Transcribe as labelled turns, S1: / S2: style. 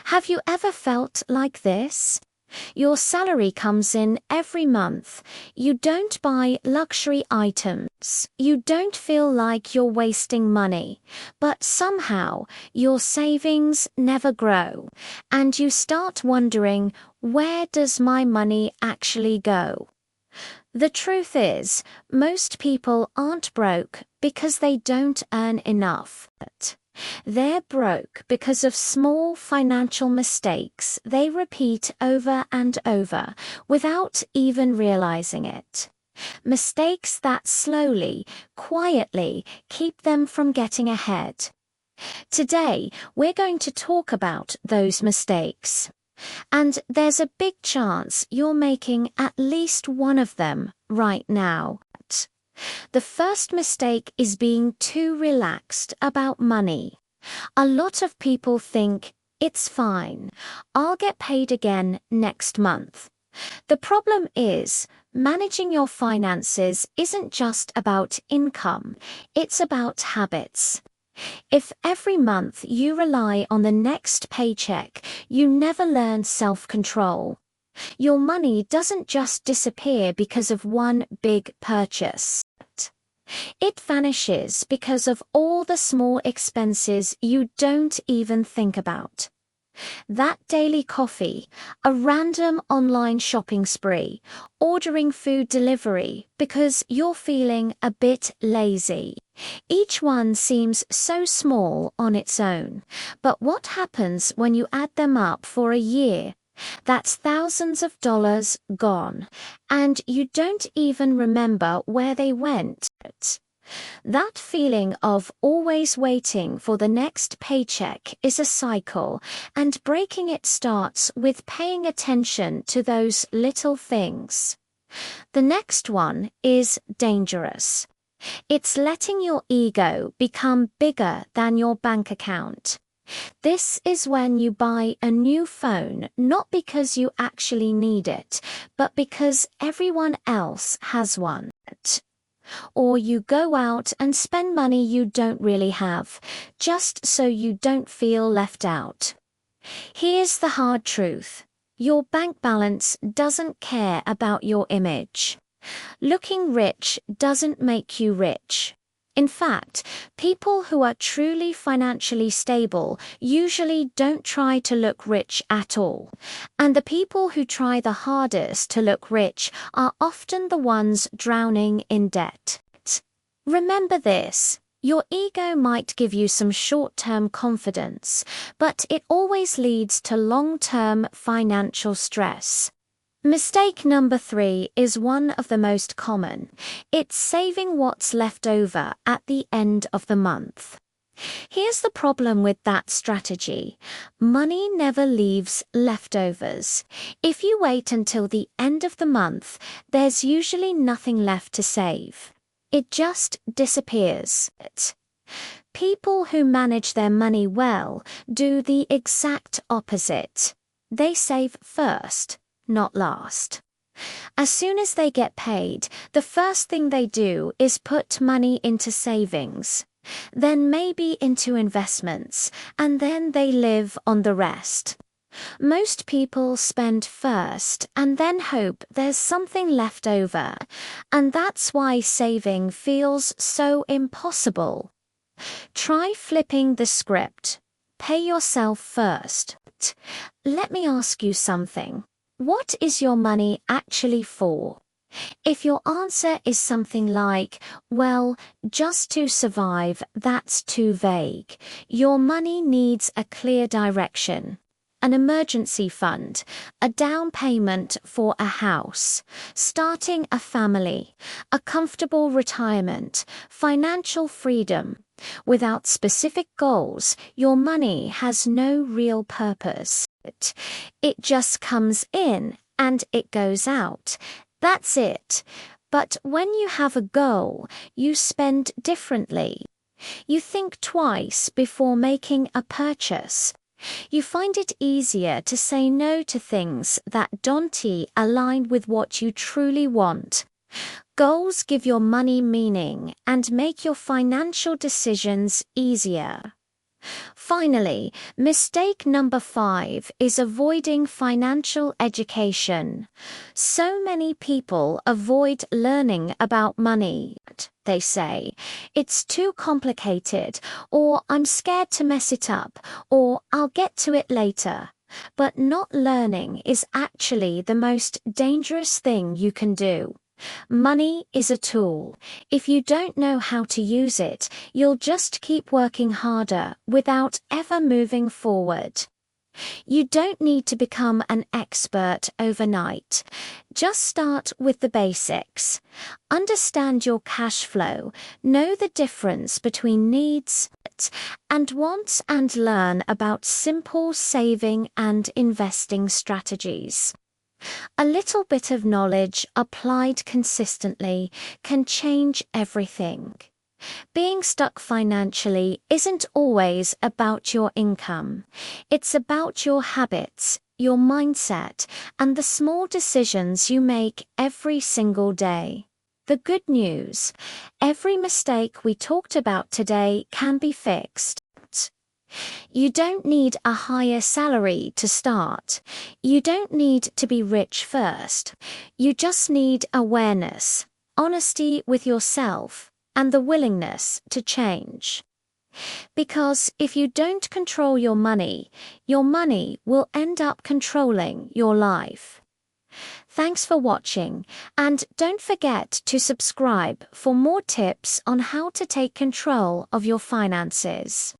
S1: Have you ever felt like this? Your salary comes in every month. You don't buy luxury items. You don't feel like you're wasting money. But somehow, your savings never grow. And you start wondering, where does my money actually go? The truth is, most people aren't broke because they don't earn enough. They're broke because of small financial mistakes they repeat over and over without even realizing it. Mistakes that slowly, quietly keep them from getting ahead. Today, we're going to talk about those mistakes. And there's a big chance you're making at least one of them right now. The first mistake is being too relaxed about money. A lot of people think, it's fine, I'll get paid again next month. The problem is, managing your finances isn't just about income, it's about habits. If every month you rely on the next paycheck, you never learn self-control. Your money doesn't just disappear because of one big purchase. It vanishes because of all the small expenses you don't even think about. That daily coffee, a random online shopping spree, ordering food delivery because you're feeling a bit lazy. Each one seems so small on its own, but what happens when you add them up for a year? That's thousands of dollars gone, and you don't even remember where they went. That feeling of always waiting for the next paycheck is a cycle, and breaking it starts with paying attention to those little things. The next one is dangerous. It's letting your ego become bigger than your bank account. This is when you buy a new phone not because you actually need it, but because everyone else has one. Or you go out and spend money you don't really have, just so you don't feel left out. Here's the hard truth. Your bank balance doesn't care about your image. Looking rich doesn't make you rich. In fact, people who are truly financially stable usually don't try to look rich at all. And the people who try the hardest to look rich are often the ones drowning in debt. Remember this. Your ego might give you some short-term confidence, but it always leads to long-term financial stress. Mistake number 3 is one of the most common. It's saving what's left over at the end of the month. Here's the problem with that strategy. Money never leaves leftovers. If you wait until the end of the month, there's usually nothing left to save. It just disappears. People who manage their money well do the exact opposite. They save first, not last. As soon as they get paid, the first thing they do is put money into savings, then maybe into investments, and then they live on the rest. Most people spend first and then hope there's something left over, and that's why saving feels so impossible. Try flipping the script. Pay yourself first. Let me ask you something. What is your money actually for? If your answer is something like, well, just to survive, that's too vague. Your money needs a clear direction. An emergency fund, a down payment for a house, starting a family, a comfortable retirement, financial freedom. Without specific goals, your money has no real purpose. It just comes in and it goes out. That's it. But when you have a goal, you spend differently. You think twice before making a purchase. You find it easier to say no to things that don't align with what you truly want. Goals give your money meaning and make your financial decisions easier. Finally, mistake number 5 is avoiding financial education. So many people avoid learning about money. They say, it's too complicated, or I'm scared to mess it up, or I'll get to it later. But not learning is actually the most dangerous thing you can do. Money is a tool. If you don't know how to use it, you'll just keep working harder without ever moving forward. You don't need to become an expert overnight. Just start with the basics. Understand your cash flow, know the difference between needs and wants, and learn about simple saving and investing strategies. A little bit of knowledge applied consistently can change everything. Being stuck financially isn't always about your income. It's about your habits, your mindset, and the small decisions you make every single day. The good news: every mistake we talked about today can be fixed. You don't need a higher salary to start. You don't need to be rich first. You just need awareness, honesty with yourself, and the willingness to change. Because if you don't control your money will end up controlling your life. Thanks for watching, and don't forget to subscribe for more tips on how to take control of your finances.